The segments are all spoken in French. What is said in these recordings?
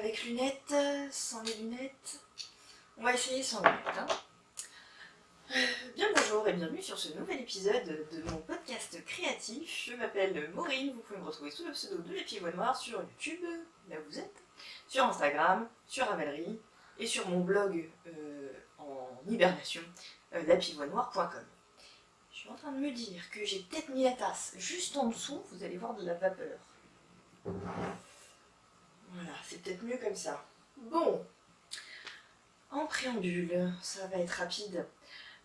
avec lunettes, sans les lunettes. On va essayer sans lunettes. Hein. Bien bonjour et bienvenue sur ce nouvel épisode de mon podcast créatif. Je m'appelle Maureen, vous pouvez me retrouver sous le pseudo de Les Pieds Noirs sur YouTube, là où vous êtes, sur Instagram, sur Ravelry et sur mon blog en hibernation, lapivoinoire.com. Je suis en train de me dire que j'ai peut-être mis la tasse juste en dessous, vous allez voir de la vapeur. Voilà, c'est peut-être mieux comme ça. Bon, en préambule, ça va être rapide.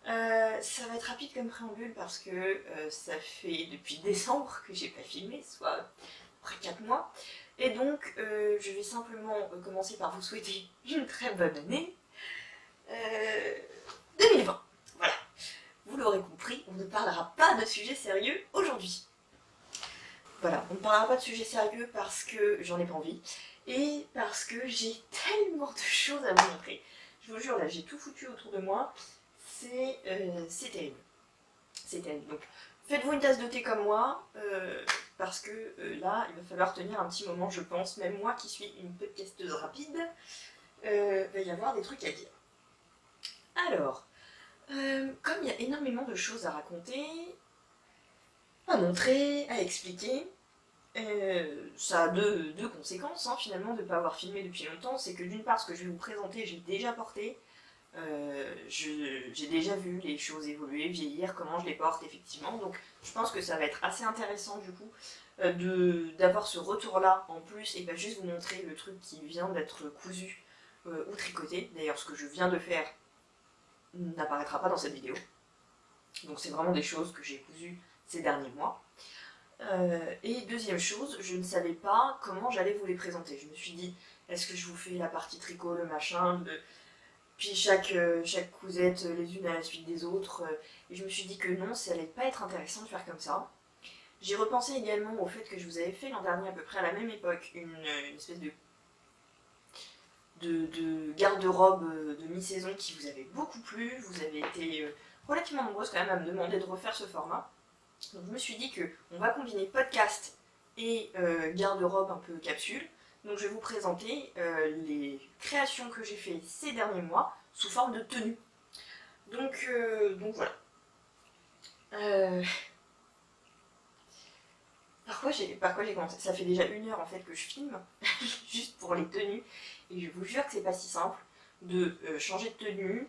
Ça va être rapide comme préambule parce que ça fait depuis décembre que j'ai pas filmé, soit après 4 mois. Et donc, je vais simplement commencer par vous souhaiter une très bonne année 2020. Voilà, vous l'aurez compris, on ne parlera pas de sujet sérieux aujourd'hui. Voilà, on ne parlera pas de sujet sérieux parce que j'en ai pas envie et parce que j'ai tellement de choses à vous montrer. Je vous jure, là, j'ai tout foutu autour de moi. C'est terrible. C'est terrible. Donc, faites-vous une tasse de thé comme moi, parce que là, il va falloir tenir un petit moment, je pense. Même moi qui suis une podcasteuse rapide, va y avoir des trucs à dire. Alors, comme il y a énormément de choses à raconter, à montrer, à expliquer, ça a deux conséquences, hein, finalement, de ne pas avoir filmé depuis longtemps. C'est que d'une part, ce que je vais vous présenter, j'ai déjà porté. J'ai déjà vu les choses évoluer, vieillir, comment je les porte effectivement, donc je pense que ça va être assez intéressant du coup d'avoir ce retour là en plus et pas juste vous montrer le truc qui vient d'être cousu ou tricoté. D'ailleurs ce que je viens de faire n'apparaîtra pas dans cette vidéo, donc c'est vraiment des choses que j'ai cousues ces derniers mois. Et deuxième chose, je ne savais pas comment j'allais vous les présenter. Je me suis dit, est-ce que je vous fais la partie tricot, le machin, puis chaque cousette les unes à la suite des autres, et je me suis dit que non, ça allait pas être intéressant de faire comme ça. J'ai repensé également au fait que je vous avais fait l'an dernier à peu près à la même époque une espèce de garde-robe de mi-saison qui vous avait beaucoup plu, vous avez été relativement nombreuses quand même à me demander de refaire ce format. Donc je me suis dit que on va combiner podcast et garde-robe un peu capsule. Donc je vais vous présenter les créations que j'ai fait ces derniers mois sous forme de tenue. Donc voilà. Par quoi j'ai commencé? Ça fait déjà 1 heure en fait que je filme, juste pour les tenues. Et je vous jure que c'est pas si simple de changer de tenue,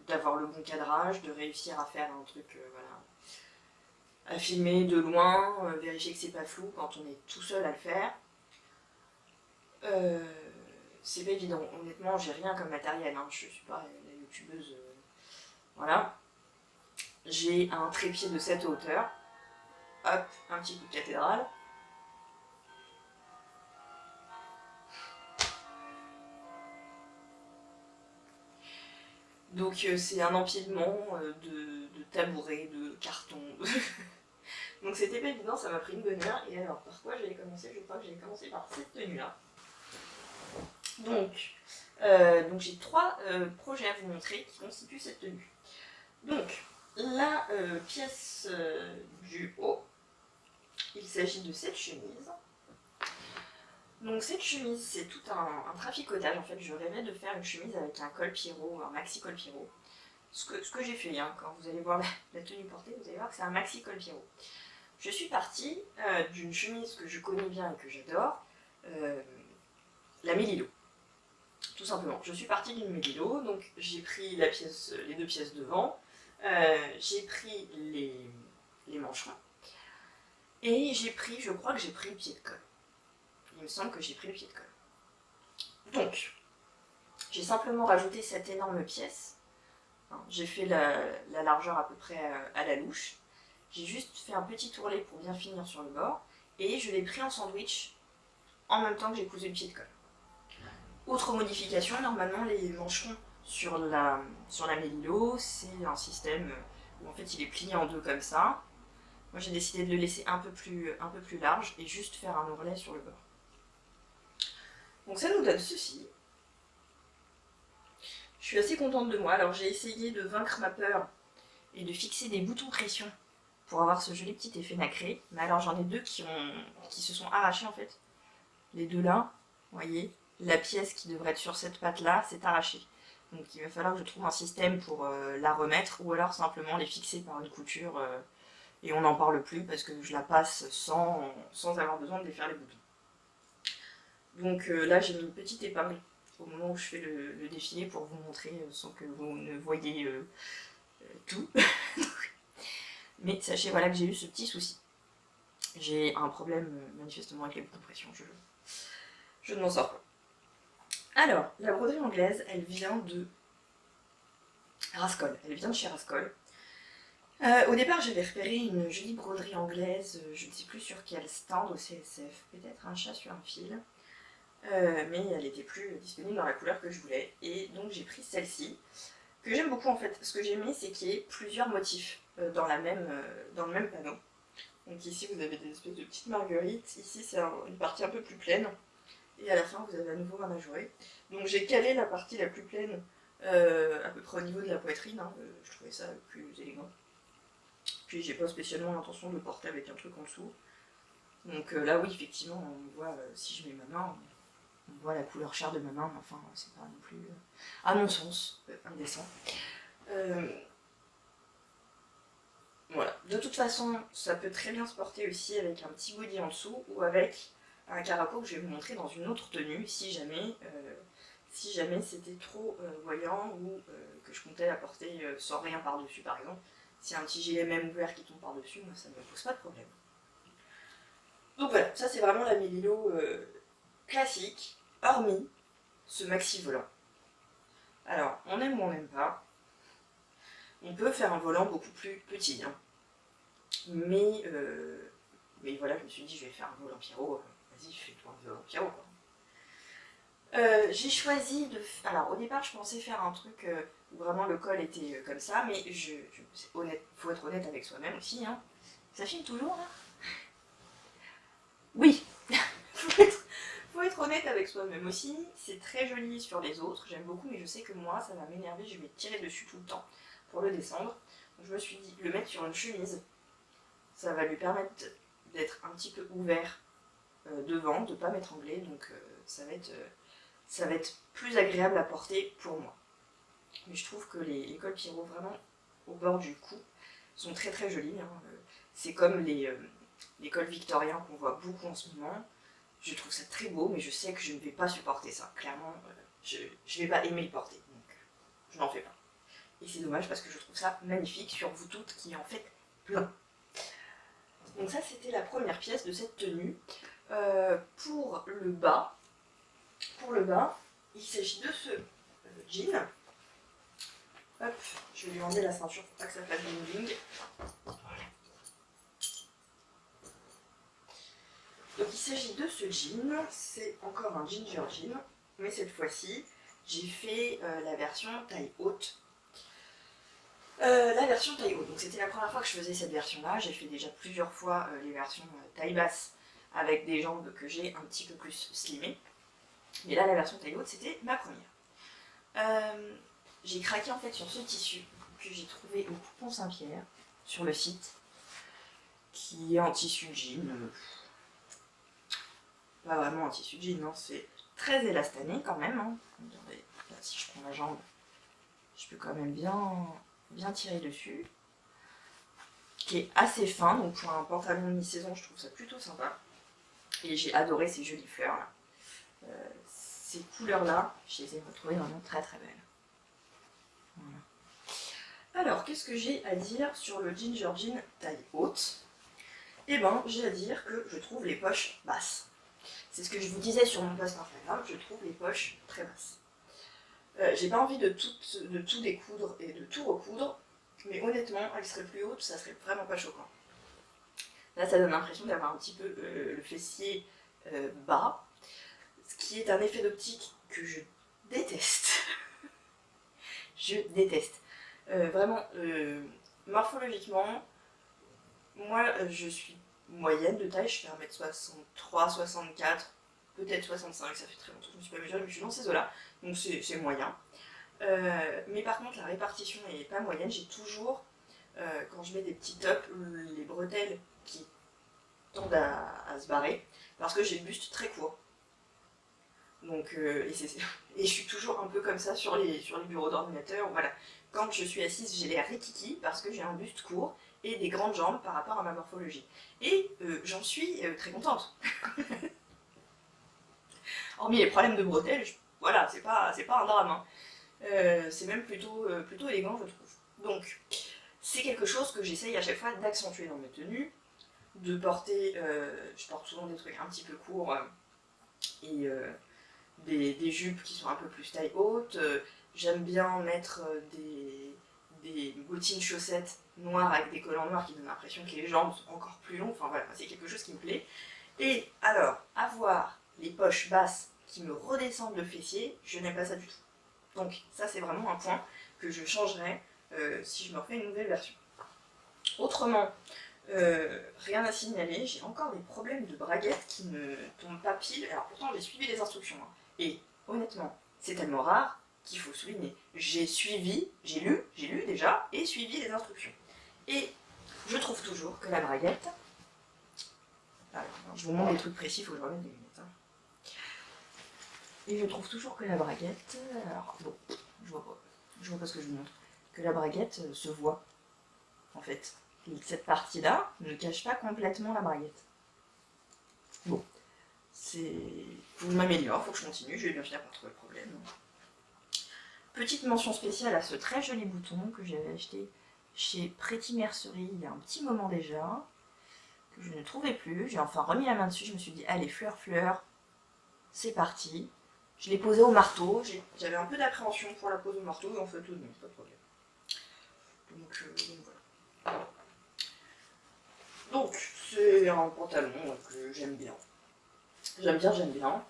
d'avoir le bon cadrage, de réussir à faire un truc, voilà, à filmer de loin, vérifier que c'est pas flou quand on est tout seul à le faire. C'est pas évident, honnêtement j'ai rien comme matériel, hein. Je suis pas la youtubeuse, voilà. J'ai un trépied de cette hauteur, hop, un petit coup de cathédrale. Donc c'est un empilement de tabourets, de cartons. Donc c'était pas évident, ça m'a pris une bonne heure. Et alors par quoi j'allais commencer? Je crois que j'allais commencer par cette tenue là. Donc j'ai 3 projets à vous montrer qui constituent cette tenue. Donc, la pièce du haut, il s'agit de cette chemise. Donc cette chemise, c'est tout un traficotage. En fait, je rêvais de faire une chemise avec un col Pierrot, un maxi col Pierrot. Ce que j'ai fait, hein, quand vous allez voir la tenue portée, vous allez voir que c'est un maxi col Pierrot. Je suis partie d'une chemise que je connais bien et que j'adore, la Mélilo. Tout simplement, je suis partie d'une Mélilo, donc j'ai pris les 2 pièces devant, j'ai pris les mancherons, et je crois que j'ai pris le pied de colle. Il me semble que j'ai pris le pied de colle. Donc, j'ai simplement rajouté cette énorme pièce, j'ai fait la largeur à peu près à la louche, j'ai juste fait un petit tourlet pour bien finir sur le bord, et je l'ai pris en sandwich en même temps que j'ai cousu le pied de colle. Autre modification, normalement les mancherons sur la Mélilo, c'est un système où en fait il est plié en 2 comme ça. Moi j'ai décidé de le laisser un peu plus large et juste faire un ourlet sur le bord. Donc ça nous donne ceci. Je suis assez contente de moi, alors j'ai essayé de vaincre ma peur et de fixer des boutons pression pour avoir ce joli petit effet nacré. Mais alors j'en ai 2 qui se sont arrachés en fait. Les 2 là, vous voyez. la pièce qui devrait être sur cette patte-là s'est arrachée. Donc il va falloir que je trouve un système pour la remettre, ou alors simplement les fixer par une couture, et on n'en parle plus parce que je la passe sans avoir besoin de défaire les boutons. Donc là j'ai mis une petite épingle au moment où je fais le défilé pour vous montrer sans que vous ne voyez tout. Mais sachez voilà que j'ai eu ce petit souci. J'ai un problème manifestement avec les boutons pression, je ne m'en sors pas. Alors, la broderie anglaise, elle vient de Rascol, elle vient de chez Rascol. Au départ, j'avais repéré une jolie broderie anglaise, je ne sais plus sur quel stand au CSF, peut-être un chat sur un fil, mais elle n'était plus disponible dans la couleur que je voulais, et donc j'ai pris celle-ci, que j'aime beaucoup en fait. Ce que j'ai mis, c'est qu'il y ait plusieurs motifs dans le même panneau. Donc ici, vous avez des espèces de petites marguerites, ici c'est une partie un peu plus pleine, et à la fin, vous avez à nouveau un ajouré. Donc j'ai calé la partie la plus pleine à peu près au niveau de la poitrine, hein, je trouvais ça plus élégant. Puis j'ai pas spécialement l'intention de le porter avec un truc en dessous. Donc là oui effectivement on voit, si je mets ma main, on voit la couleur chair de ma main, mais enfin c'est pas non plus, à mon sens, indécent. Voilà. De toute façon ça peut très bien se porter aussi avec un petit body en dessous ou avec un caraco que je vais vous montrer dans une autre tenue si jamais c'était trop voyant ou que je comptais la porter sans rien par-dessus par exemple. Si y a un petit GMM ouvert qui tombe par-dessus, moi ça ne me pose pas de problème. Donc voilà, ça c'est vraiment la Mélilo classique, hormis ce maxi volant. Alors, on aime ou on n'aime pas, on peut faire un volant beaucoup plus petit, hein. Mais voilà, je me suis dit, je vais faire un volant Pierrot, vas-y, fais-toi un volant Pierrot, quoi. J'ai choisi de... Alors, au départ, je pensais faire un truc où vraiment le col était comme ça, mais faut être honnête avec soi-même aussi, hein. Ça filme toujours, là? Oui. Faut être honnête avec soi-même aussi, c'est très joli sur les autres, j'aime beaucoup, mais je sais que moi, ça va m'énerver, je vais tirer dessus tout le temps pour le descendre. Donc je me suis dit, le mettre sur une chemise, ça va lui permettre d'être un petit peu ouvert devant, de ne pas m'étrangler, donc ça va être plus agréable à porter pour moi. Mais je trouve que les cols Pierrot, vraiment au bord du cou, sont très très jolis, hein. C'est comme les cols victoriens qu'on voit beaucoup en ce moment. Je trouve ça très beau, mais je sais que je ne vais pas supporter ça. Clairement, je ne vais pas aimer le porter, donc je n'en fais pas. Et c'est dommage parce que je trouve ça magnifique sur vous toutes qui en faites plein. Donc ça, c'était la première pièce de cette tenue. Pour le bas, il s'agit de ce jean. Hop, je vais lui enlever la ceinture pour pas que ça fasse bling bling. Donc il s'agit de ce jean, c'est encore un ginger jean, mais cette fois-ci j'ai fait la version taille haute. Donc c'était la première fois que je faisais cette version-là, j'ai fait déjà plusieurs fois les versions taille basse avec des jambes que j'ai un petit peu plus slimmées. Mais là la version taille haute c'était ma première. J'ai craqué en fait sur ce tissu que j'ai trouvé au Coupon Saint-Pierre sur le site, qui est en tissu jean. Pas vraiment un tissu jean, hein, c'est très élastané quand même, hein. Regardez, là, si je prends la jambe, je peux quand même bien tirer dessus. Qui est assez fin, donc pour un pantalon de mi-saison, je trouve ça plutôt sympa. Et j'ai adoré ces jolies fleurs là. Ces couleurs là, je les ai retrouvées vraiment très très belles. Voilà. Alors, qu'est-ce que j'ai à dire sur le ginger jean taille haute? Eh ben, j'ai à dire que je trouve les poches basses. C'est ce que je vous disais sur mon post Instagram, je trouve les poches très basses. J'ai pas envie de tout découdre et de tout recoudre, mais honnêtement, elles seraient plus hautes, ça serait vraiment pas choquant. Là, ça donne l'impression d'avoir un petit peu le fessier bas, ce qui est un effet d'optique que je déteste. Je déteste. Vraiment, morphologiquement, moi, je suis moyenne de taille, je fais 1m63, 64, peut-être 65, ça fait très longtemps que je me suis pas mesurée, mais je suis dans ces eaux-là, donc c'est moyen. Mais par contre, la répartition n'est pas moyenne, j'ai toujours, quand je mets des petits tops, les bretelles qui tendent à se barrer, parce que j'ai le buste très court. Donc, et je suis toujours un peu comme ça sur les bureaux d'ordinateur. Voilà. Quand je suis assise, j'ai l'air rikiki parce que j'ai un buste court et des grandes jambes par rapport à ma morphologie. Et j'en suis très contente. Hormis les problèmes de bretelles, voilà, c'est pas un drame. Hein. C'est même plutôt élégant, je trouve. Donc, c'est quelque chose que j'essaye à chaque fois d'accentuer dans mes tenues, de porter, je porte souvent des trucs un petit peu courts et des jupes qui sont un peu plus taille haute. J'aime bien mettre des bottines chaussettes noires avec des collants noirs qui donnent l'impression que les jambes sont encore plus longues. Enfin voilà, c'est quelque chose qui me plaît. Et alors, avoir les poches basses qui me redescendent le fessier, je n'aime pas ça du tout. Donc ça c'est vraiment un point que je changerais si je me refais une nouvelle version. Autrement, rien à signaler, j'ai encore des problèmes de braguettes qui ne tombent pas pile. Alors pourtant j'ai suivi les instructions. Hein. Et honnêtement, c'est tellement rare qu'il faut souligner. J'ai lu déjà, et suivi les instructions. Et je trouve toujours que la braguette... Alors, je vous montre des trucs précis, il faut que je remette des lunettes. Hein. Et je trouve toujours que la braguette... Alors, bon, je vois pas ce que je vous montre. Que la braguette se voit, en fait. Et cette partie-là ne cache pas complètement la braguette. Bon, c'est... Faut que je m'améliore, faut que je continue, je vais bien finir par trouver le problème. Petite mention spéciale à ce très joli bouton que j'avais acheté chez Pretty Mercerie il y a un petit moment déjà, que je ne trouvais plus. J'ai enfin remis la main dessus, je me suis dit, allez, fleur, c'est parti. Je l'ai posé au marteau, j'avais un peu d'appréhension pour la pose au marteau, et en fait, non, pas de problème. Donc voilà. Donc, c'est un pantalon que j'aime bien. J'aime bien.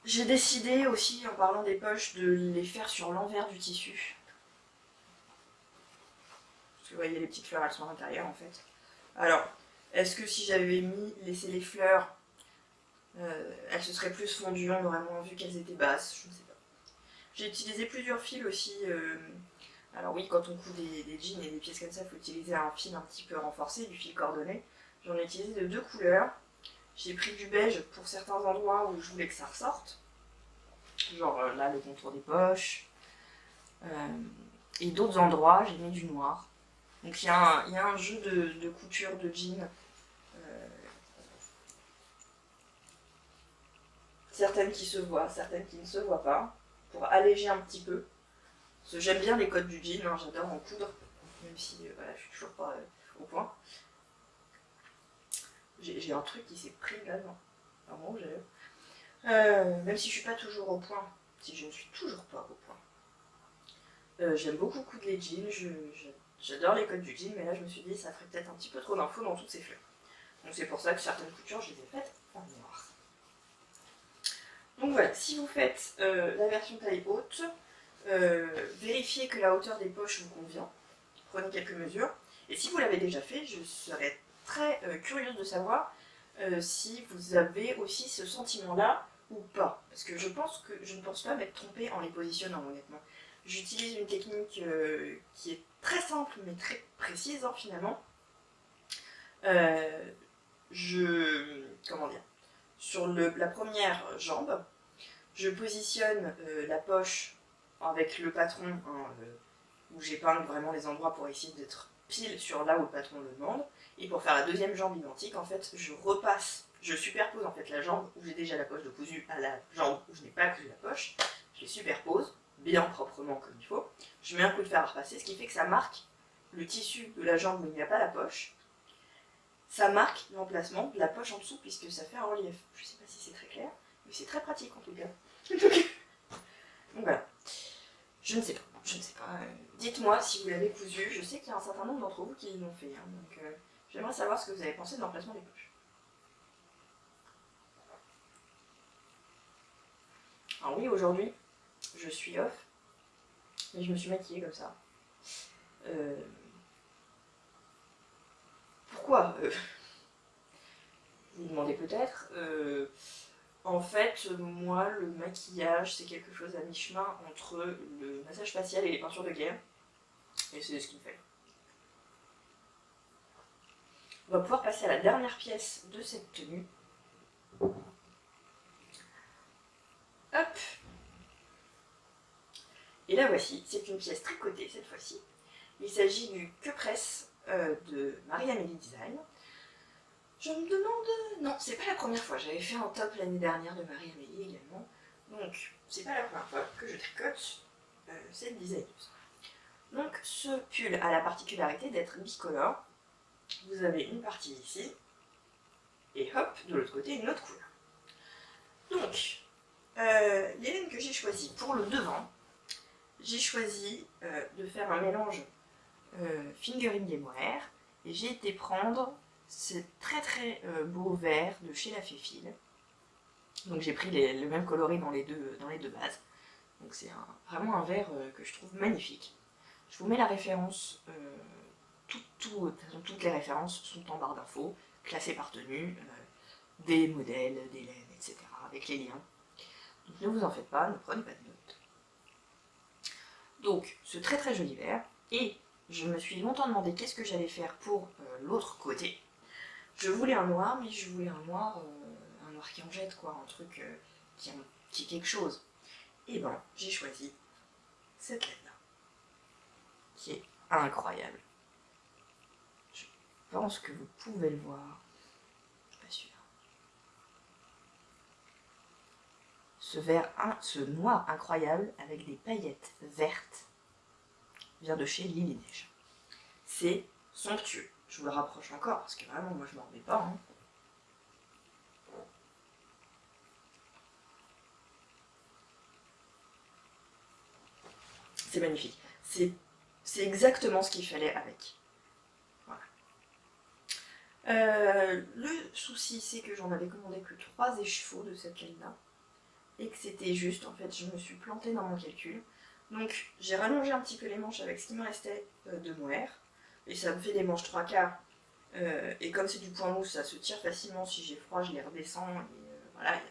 J'ai décidé aussi, en parlant des poches, de les faire sur l'envers du tissu. Parce que vous voyez, les petites fleurs, elles sont à l'intérieur, en fait. Alors, est-ce que si j'avais laissé les fleurs, elles se seraient plus fondues, on aurait moins vu qu'elles étaient basses? Je ne sais pas. J'ai utilisé plusieurs fils aussi. Alors oui, quand on coud des jeans et des pièces comme ça, il faut utiliser un fil un petit peu renforcé, du fil cordonné. J'en ai utilisé de 2 couleurs. J'ai pris du beige pour certains endroits où je voulais que ça ressorte. Genre là, le contour des poches. Et d'autres endroits, j'ai mis du noir. Donc il y a un jeu de couture de jeans. Certaines qui se voient, certaines qui ne se voient pas. Pour alléger un petit peu. Parce que j'aime bien les codes du jean, hein, j'adore en coudre. Même si voilà, je suis toujours pas au point. J'ai un truc qui s'est pris là-dedans. Vraiment, même si je suis pas toujours au point. Si je ne suis toujours pas au point. J'aime beaucoup coudre les jeans, j'adore les codes du jean, mais là je me suis dit ça ferait peut-être un petit peu trop d'infos dans toutes ces fleurs. Donc c'est pour ça que certaines coutures je les ai faites en noir. Donc voilà, si vous faites la version taille haute, vérifiez que la hauteur des poches vous convient. Prenez quelques mesures. Et si vous l'avez déjà fait, je serais très curieuse de savoir si vous avez aussi ce sentiment-là ou pas. Parce que je ne pense pas m'être trompée en les positionnant, honnêtement. J'utilise une technique qui est très simple mais très précise hein, finalement. Comment dire, sur la première jambe, je positionne la poche avec le patron hein, où j'épingle vraiment les endroits pour essayer d'être pile sur là où le patron le demande. Et pour faire la deuxième jambe identique, en fait, je superpose en fait la jambe où j'ai déjà la poche de cousu à la jambe où je n'ai pas cousu la poche. Je les superpose, bien proprement comme il faut. Je mets un coup de fer à repasser, ce qui fait que ça marque le tissu de la jambe où il n'y a pas la poche. Ça marque l'emplacement de la poche en dessous puisque ça fait un relief. Je ne sais pas si c'est très clair, mais c'est très pratique en tout cas. Donc voilà. Je ne sais pas. Dites-moi si vous l'avez cousu. Je sais qu'il y a un certain nombre d'entre vous qui l'ont fait. Hein, donc j'aimerais savoir ce que vous avez pensé de l'emplacement des poches. Alors oui, aujourd'hui, je suis off. Et je me suis maquillée comme ça. Pourquoi Vous vous demandez peut-être. En fait, moi, le maquillage, c'est quelque chose à mi-chemin entre le massage facial et les peintures de guerre. Et c'est ce qui me fait. On va pouvoir passer à la dernière pièce de cette tenue. Hop. Et la voici, c'est une pièce tricotée cette fois-ci. Il s'agit du queue-presse de Marie-Amélie Design. Je me demande... Non, c'est pas la première fois. J'avais fait un top l'année dernière de Marie-Amélie également. Donc, c'est pas la première fois que je tricote cette designeuse. Donc, ce pull a la particularité d'être bicolore. Vous avez une partie ici, et hop, de l'autre côté, une autre couleur. Donc, les laines que j'ai choisies pour le devant, j'ai choisi de faire un mélange fingering et mohair, et j'ai été prendre ce très très beau vert de chez La Féfile. Donc j'ai pris le même coloris dans les deux bases. Donc c'est vraiment un vert que je trouve magnifique. Je vous mets la référence, toutes les références sont en barre d'infos, classées par tenue, des modèles, des laines, etc. avec les liens. Donc ne vous en faites pas, ne prenez pas de notes. Donc ce très très joli vert, et je me suis longtemps demandé qu'est-ce que j'allais faire pour l'autre côté. Je voulais un noir, mais je voulais un noir qui en jette, quoi, un truc qui est quelque chose. Et ben, j'ai choisi cette laine-là, qui est incroyable. Je pense que vous pouvez le voir. Je suis pas sûre. Ce noir incroyable avec des paillettes vertes vient de chez Lily Neige. C'est somptueux. Je vous le rapproche encore parce que vraiment, moi, je m'en remets pas. Hein. C'est magnifique. C'est exactement ce qu'il fallait avec. Voilà. Le souci, c'est que j'en avais commandé que 3 écheveaux de cette laine-là. Et que c'était juste, en fait, je me suis plantée dans mon calcul. Donc, j'ai rallongé un petit peu les manches avec ce qui me restait de mohair. Et ça me fait des manches 3/4. Et comme c'est du point mousse, ça se tire facilement. Si j'ai froid, je les redescends. Et voilà, il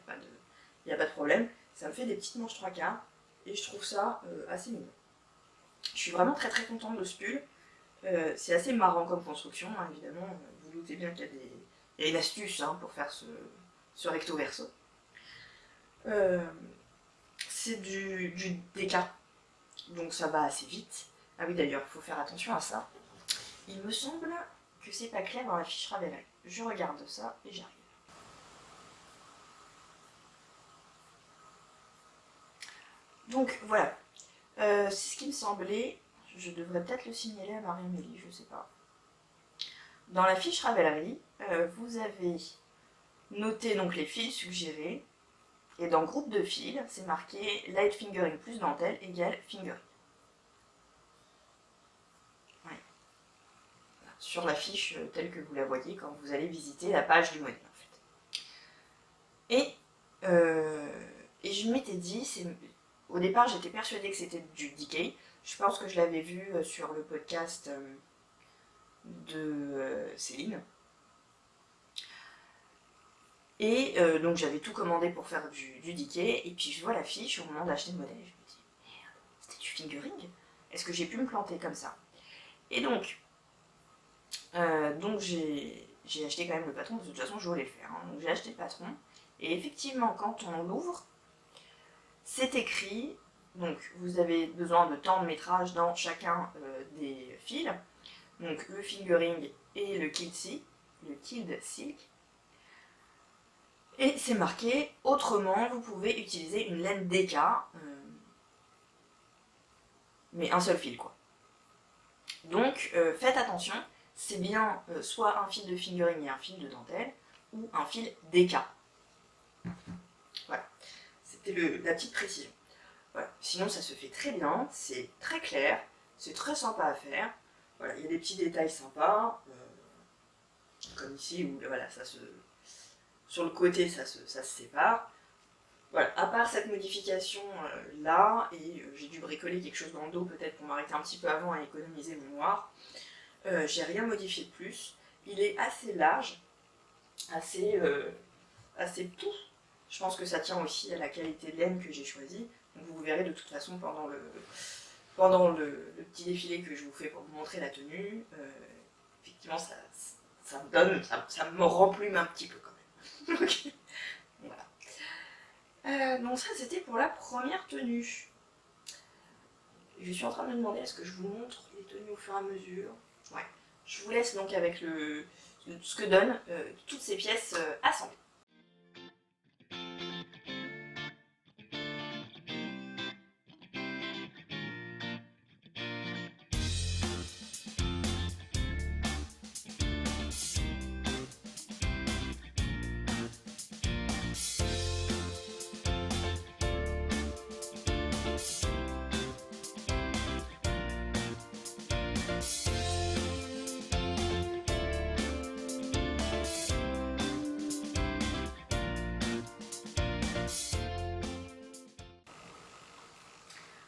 n'y a pas de problème. Ça me fait des petites manches 3/4. Et je trouve ça assez mignon. Je suis vraiment très très contente de ce pull. C'est assez marrant comme construction, hein, évidemment. Vous doutez bien qu'il y a une astuce hein, pour faire ce recto verso. C'est du déca, donc ça va assez vite. Ah oui, d'ailleurs, il faut faire attention à ça. Il me semble que c'est pas clair dans la fiche Ravelry. Je regarde ça et j'arrive. Donc voilà, c'est ce qui me semblait. Je devrais peut-être le signaler à Marie-Amélie, je sais pas. Dans la fiche Ravelry, vous avez noté donc les fils suggérés. Et dans groupe de fils, c'est marqué light fingering plus dentelle égale fingering. Ouais. Sur la fiche telle que vous la voyez quand vous allez visiter la page du modèle en fait. Et je m'étais dit, au départ j'étais persuadée que c'était du decay. Je pense que je l'avais vu sur le podcast de Céline. Et donc j'avais tout commandé pour faire du decay, et puis je vois la fiche au moment d'acheter le modèle, et je me dis, merde, c'était du fingering? Est-ce que j'ai pu me planter comme ça? Et donc j'ai acheté quand même le patron, parce que de toute façon je voulais le faire, hein. Donc j'ai acheté le patron, et effectivement quand on l'ouvre, c'est écrit, donc vous avez besoin de temps de métrage dans chacun des fils, donc le fingering et le killed silk. Et c'est marqué, autrement, vous pouvez utiliser une laine DK, mais un seul fil, quoi. Donc, faites attention, c'est bien soit un fil de fingering et un fil de dentelle, ou un fil DK. Voilà, c'était la petite précision. Voilà. Sinon, ça se fait très bien, c'est très clair, c'est très sympa à faire. Voilà, il y a des petits détails sympas, comme ici, où voilà, sur le côté, ça se sépare. Voilà, à part cette modification là, et j'ai dû bricoler quelque chose dans le dos peut-être pour m'arrêter un petit peu avant et économiser mon noir, j'ai rien modifié de plus. Il est assez large, assez tout. Je pense que ça tient aussi à la qualité de laine que j'ai choisie. Donc vous verrez de toute façon pendant le petit défilé que je vous fais pour vous montrer la tenue, effectivement ça ça me donne, ça me remplume un petit peu quand même. Ok. Voilà. Donc ça c'était pour la première tenue. Je suis en train de me demander est-ce que je vous montre les tenues au fur et à mesure. Ouais. Je vous laisse donc avec ce que donnent toutes ces pièces assemblées.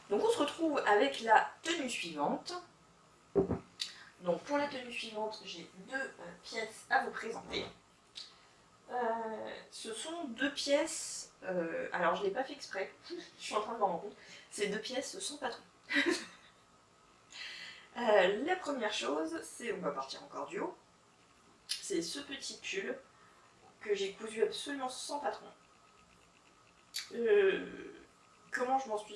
Donc on se retrouve avec la tenue suivante. Donc pour la tenue suivante, j'ai deux pièces à vous présenter. Ce sont deux pièces, alors je ne l'ai pas fait exprès, je suis en train de m'en rendre compte, c'est deux pièces sans patron. La première chose, c'est, on va partir encore du haut, c'est ce petit pull que j'ai cousu absolument sans patron. Comment je m'en suis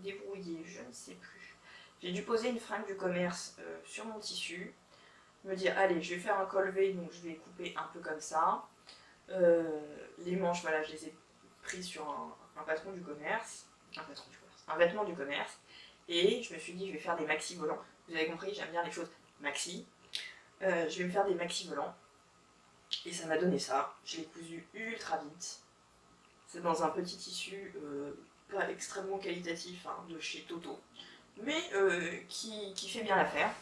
débrouillée, je ne sais plus. J'ai dû poser une fringue du commerce sur mon tissu, me dire allez je vais faire un col V, donc je vais couper un peu comme ça. Les manches, voilà, je les ai prises sur un patron du commerce, un vêtement du commerce, et je me suis dit je vais faire des maxi volants. Vous avez compris, j'aime bien les choses maxi. Je vais me faire des maxi volants, et ça m'a donné ça. Je l'ai cousu ultra vite. C'est dans un petit tissu pas extrêmement qualitatif, hein, de chez Toto, mais qui fait bien l'affaire.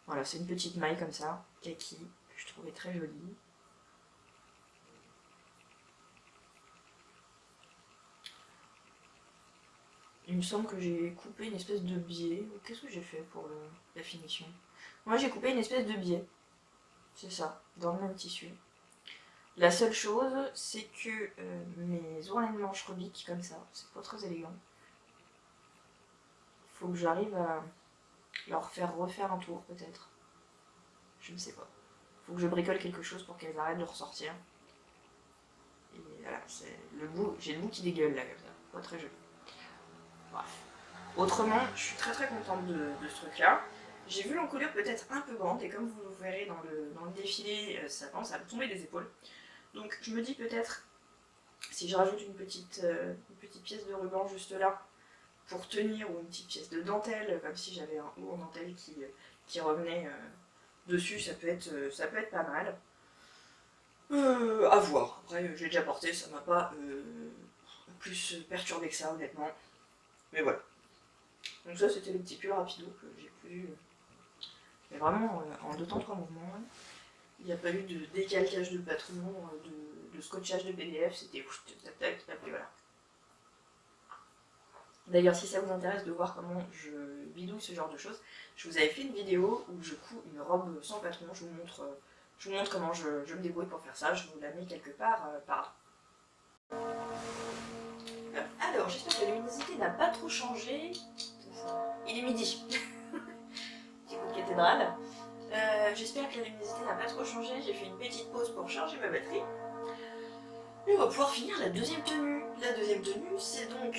Voilà, c'est une petite maille comme ça, kaki, que je trouvais très jolie. Il me semble que j'ai coupé une espèce de biais. Qu'est-ce que j'ai fait pour la finition? Moi j'ai coupé une espèce de biais. C'est ça, dans le même tissu. La seule chose, c'est que mes ourlets de manches rebiquent comme ça. C'est pas très élégant. Faut que j'arrive à leur faire refaire un tour peut-être. Je ne sais pas. Faut que je bricole quelque chose pour qu'elles arrêtent de ressortir. Et voilà, c'est le bout, j'ai le bout qui dégueule là comme ça. Pas très joli. Bref. Autrement, je suis très contente de ce truc là. J'ai vu l'encolure peut-être un peu grande et comme vous le verrez dans le défilé, ça pense à tomber des épaules. Donc je me dis peut-être, si je rajoute une petite pièce de ruban juste là, pour tenir, ou une petite pièce de dentelle, comme si j'avais un haut en dentelle qui revenait dessus, ça peut être pas mal. À voir. Après, j'ai déjà porté, ça m'a pas plus perturbé que ça, honnêtement. Mais voilà. Donc ça, c'était les petits pulls rapidos que j'ai cousus. Mais vraiment, en 2 temps 3 mouvements. Il n'y a pas eu de décalcage de patron, de scotchage de PDF, c'était tac tac tac, et voilà. D'ailleurs, si ça vous intéresse de voir comment je bidouille ce genre de choses, je vous avais fait une vidéo où je couds une robe sans patron, je vous montre comment je me débrouille pour faire ça, je vous la mets quelque part par là. Alors, j'espère que la luminosité n'a pas trop changé. Il est midi. Petit coup de cathédrale. J'espère que la luminosité n'a pas trop changé, j'ai fait une petite pause pour charger ma batterie. Et on va pouvoir finir la deuxième tenue. La deuxième tenue, c'est donc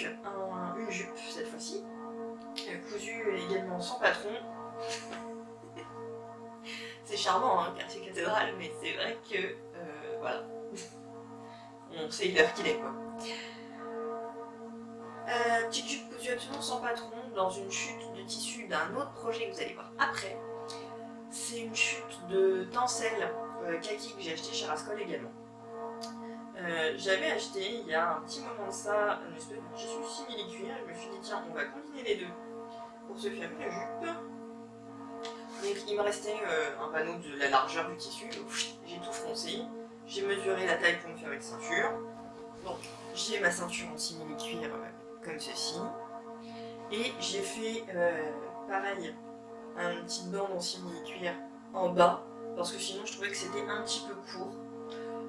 une jupe cette fois-ci, cousue également sans patron. C'est charmant, hein, quartier cathédrale, mais c'est vrai que voilà, on sait l'heure qu'il est quoi. Petite jupe cousue absolument sans patron dans une chute de tissu d'un autre projet que vous allez voir après. C'est une chute de tencel kaki que j'ai acheté chez Rascol également. J'avais acheté il y a un petit moment de ça une espèce de tissu simili-cuir et je me suis dit tiens on va combiner les deux pour se faire une jupe. Donc il me restait un panneau de la largeur du tissu, j'ai tout froncé, j'ai mesuré la taille pour me faire une ceinture. Donc j'ai ma ceinture en simili-cuir comme ceci et j'ai fait pareil une petite bande en simili-cuir en bas parce que sinon je trouvais que c'était un petit peu court.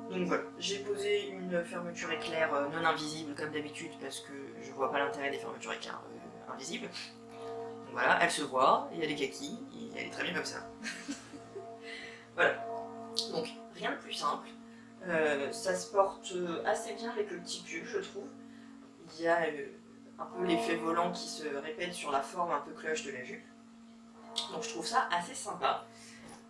Donc voilà, j'ai posé une fermeture éclair non invisible comme d'habitude parce que je vois pas l'intérêt des fermetures éclair invisibles. Donc voilà, elle se voit, et elle est kaki, et elle est très bien comme ça. Voilà, donc rien de plus simple. Ça se porte assez bien avec le petit pull, je trouve. Il y a un peu l'effet volant qui se répète sur la forme un peu cloche de la jupe. Donc je trouve ça assez sympa.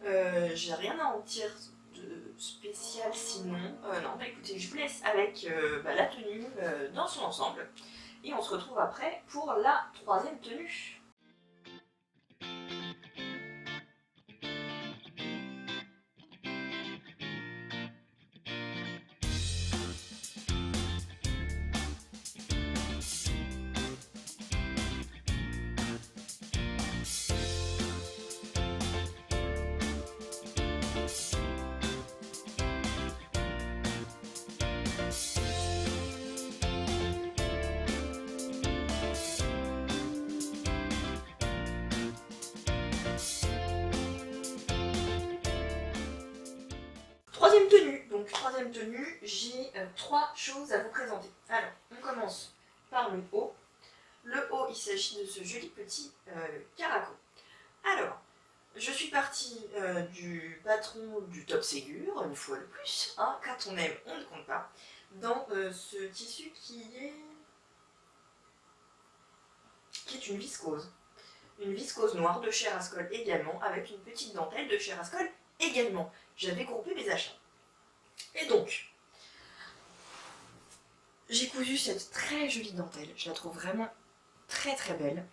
J'ai rien à en dire de spécial sinon. Non, bah écoutez, je vous laisse avec la tenue dans son ensemble. Et on se retrouve après pour la troisième tenue. Troisième tenue, donc troisième tenue, j'ai 3 choses à vous présenter. Alors, on commence par le haut. Le haut, il s'agit de ce joli petit caraco. Alors, je suis partie du patron du Top Ségur, une fois de plus, hein, quand on aime, on ne compte pas, dans ce tissu qui est une viscose. Une viscose noire de chez Rascol également, avec une petite dentelle de chez Rascol également. J'avais groupé mes achats. Et donc, j'ai cousu cette très jolie dentelle. Je la trouve vraiment très très belle.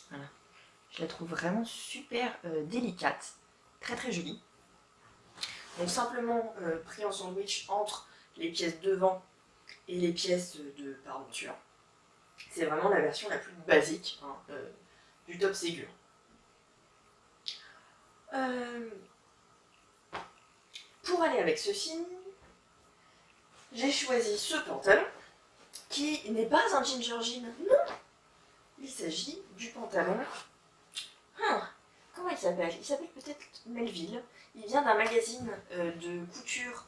Voilà. Je la trouve vraiment super délicate. Très très jolie. Donc simplement pris en sandwich entre les pièces devant et les pièces de parenture. C'est vraiment la version la plus basique hein, du Top Ségur. Pour aller avec ceci, j'ai choisi ce pantalon qui n'est pas un ginger jean, non. Il s'agit du pantalon. Comment il s'appelle? Il s'appelle peut-être Melville. Il vient d'un magazine de couture,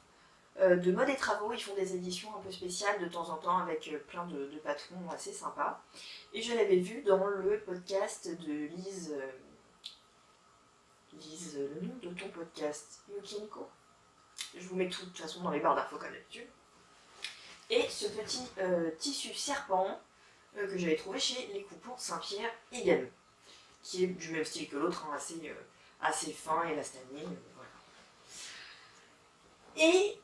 de mode et travaux. Ils font des éditions un peu spéciales de temps en temps avec plein de patrons assez sympas. Et je l'avais vu dans le podcast de Lise. Lise, le nom de ton podcast, Yukinko. Je vous mets tout de toute façon dans les barres d'infos comme d'habitude. Et ce petit tissu serpent que j'avais trouvé chez Les Coupons Saint-Pierre également, qui est du même style que l'autre, hein, assez fin, élastané, voilà. Et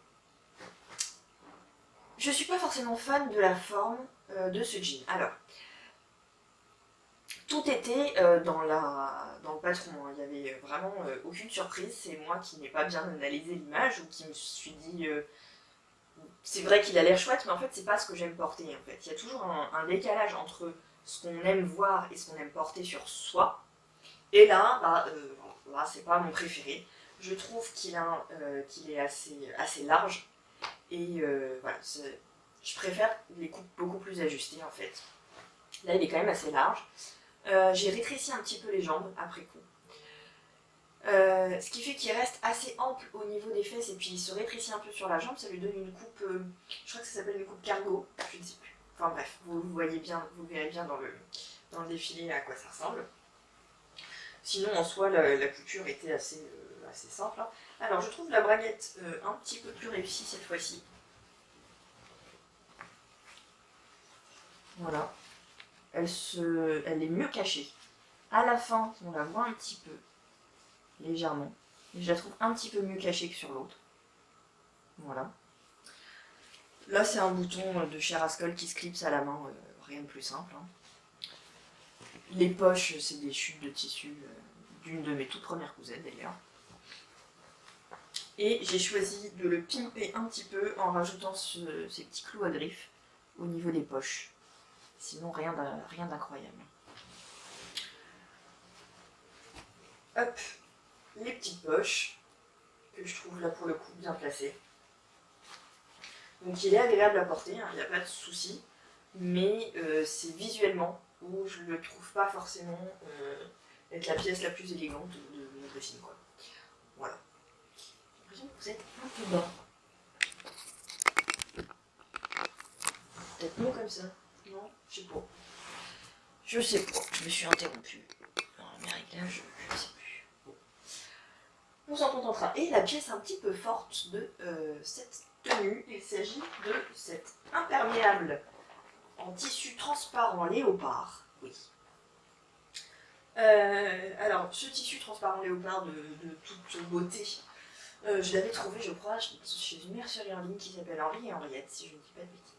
je suis pas forcément fan de la forme de ce jean. Alors, tout était dans le patron, hein. Il n'y avait vraiment aucune surprise. C'est moi qui n'ai pas bien analysé l'image ou qui me suis dit c'est vrai qu'il a l'air chouette, mais en fait c'est pas ce que j'aime porter. En fait, il y a toujours un décalage entre ce qu'on aime voir et ce qu'on aime porter sur soi. Et là, là c'est pas mon préféré. Je trouve qu'il est assez large et voilà, je préfère les coupes beaucoup plus ajustées en fait. Là il est quand même assez large. J'ai rétréci un petit peu les jambes après coup. Ce qui fait qu'il reste assez ample au niveau des fesses et puis il se rétrécit un peu sur la jambe, ça lui donne une coupe, je crois que ça s'appelle une coupe cargo, je ne sais plus. Enfin bref, vous verrez bien dans le défilé à quoi ça ressemble. Sinon en soi la couture était assez simple. Hein. Alors je trouve la braguette un petit peu plus réussie cette fois-ci. Voilà. Elle est mieux cachée. À la fin, on la voit un petit peu. Légèrement. Et je la trouve un petit peu mieux cachée que sur l'autre. Voilà. Là, c'est un bouton de chez Rascol qui se clipse à la main, rien de plus simple. Hein. Les poches, c'est des chutes de tissu d'une de mes toutes premières cousines d'ailleurs. Et j'ai choisi de le pimper un petit peu en rajoutant ces petits clous à griffes au niveau des poches. Sinon, rien d'incroyable. Hop, les petites poches, que je trouve là pour le coup bien placées. Donc il est agréable à porter, il n'y a pas de souci, mais c'est visuellement où je ne le trouve pas forcément être la pièce la plus élégante de mon dressing, quoi. Voilà. J'ai l'impression que vous êtes un peu bas. Peut-être mieux comme ça. Non, je sais pas. Je sais pas, je me suis interrompue. Alors, mes réglages, je sais plus. Bon. On s'en contentera. Et la pièce un petit peu forte de cette tenue, il s'agit de cette imperméable en tissu transparent léopard. Oui. Alors, ce tissu transparent léopard de toute beauté, je l'avais trouvé, je crois, chez une mercerie en ligne qui s'appelle Henri et Henriette, si je ne dis pas de bêtises,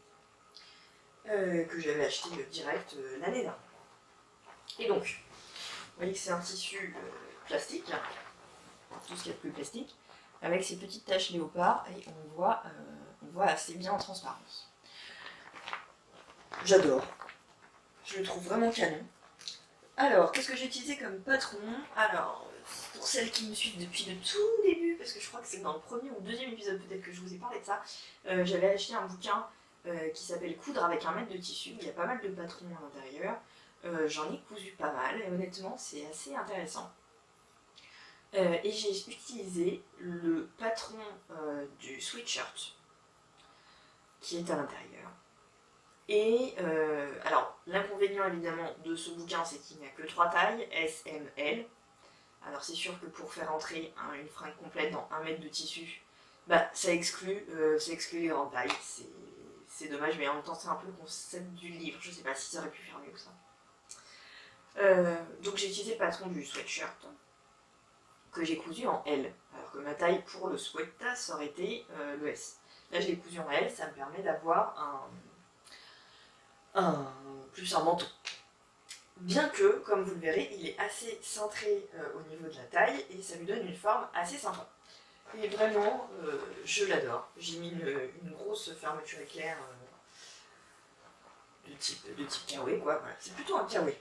que j'avais acheté direct l'année dernière. Et donc, vous voyez que c'est un tissu plastique, tout ce qu'il y a de plus plastique, avec ces petites taches léopard, et on voit assez bien en transparence. J'adore, je le trouve vraiment canon. Alors, qu'est-ce que j'ai utilisé comme patron? Alors, pour celles qui me suivent depuis le tout début, parce que je crois que c'est dans le premier ou deuxième épisode peut-être que je vous ai parlé de ça, j'avais acheté un bouquin qui s'appelle Coudre avec un mètre de tissu. Il y a pas mal de patrons à l'intérieur. J'en ai cousu pas mal, et honnêtement, c'est assez intéressant. Et j'ai utilisé le patron du sweatshirt qui est à l'intérieur. Et alors, l'inconvénient évidemment de ce bouquin, c'est qu'il n'y a que 3 tailles, S, M, L. Alors c'est sûr que pour faire entrer une fringue complète dans 1 mètre de tissu, bah, ça exclut les grandes tailles. C'est dommage, mais en même temps c'est un peu le concept du livre. Je sais pas si ça aurait pu faire mieux que ça. Donc j'ai utilisé le patron du sweatshirt que j'ai cousu en L. Alors que ma taille pour le sweat, ça aurait été le S. Là je l'ai cousu en L, ça me permet d'avoir plus un manteau. Bien que, comme vous le verrez, il est assez cintré au niveau de la taille et ça lui donne une forme assez sympa. Et vraiment, je l'adore. J'ai mis une grosse fermeture éclair de type kawaii, quoi. Voilà. C'est plutôt un kawaii.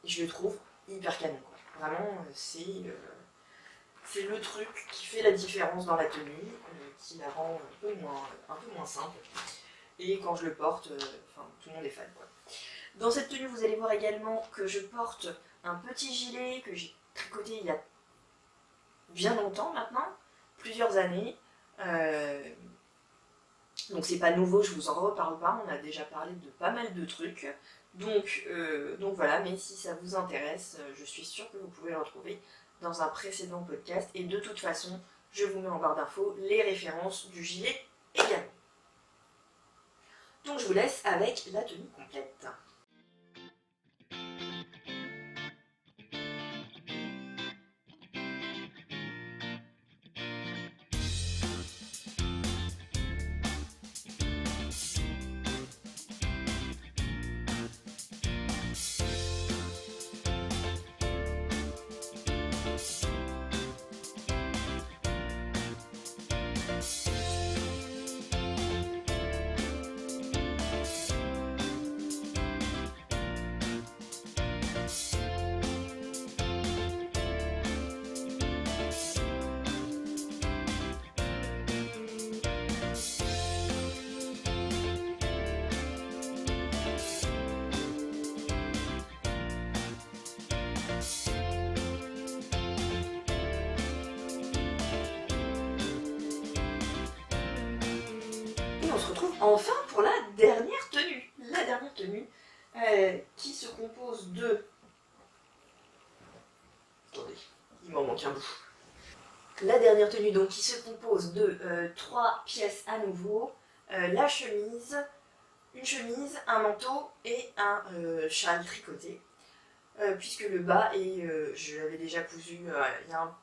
Et je le trouve hyper canon, quoi. Vraiment, c'est le truc qui fait la différence dans la tenue, qui la rend un peu moins simple. Et quand je le porte, tout le monde est fan, quoi. Dans cette tenue, vous allez voir également que je porte un petit gilet que j'ai tricoté il y a bien longtemps maintenant, plusieurs années. Donc c'est pas nouveau, je vous en reparle pas, on a déjà parlé de pas mal de trucs. Donc voilà, mais si ça vous intéresse, je suis sûre que vous pouvez le retrouver dans un précédent podcast. Et de toute façon, je vous mets en barre d'infos les références du gilet également. Donc je vous laisse avec la tenue complète. Et on se retrouve enfin pour la dernière tenue. La dernière tenue qui se compose de... Attendez, il m'en manque un bout. La dernière tenue donc qui se compose de 3 pièces à nouveau. La chemise, une chemise, un manteau et un châle tricoté. Puisque le bas, je l'avais déjà cousu il y a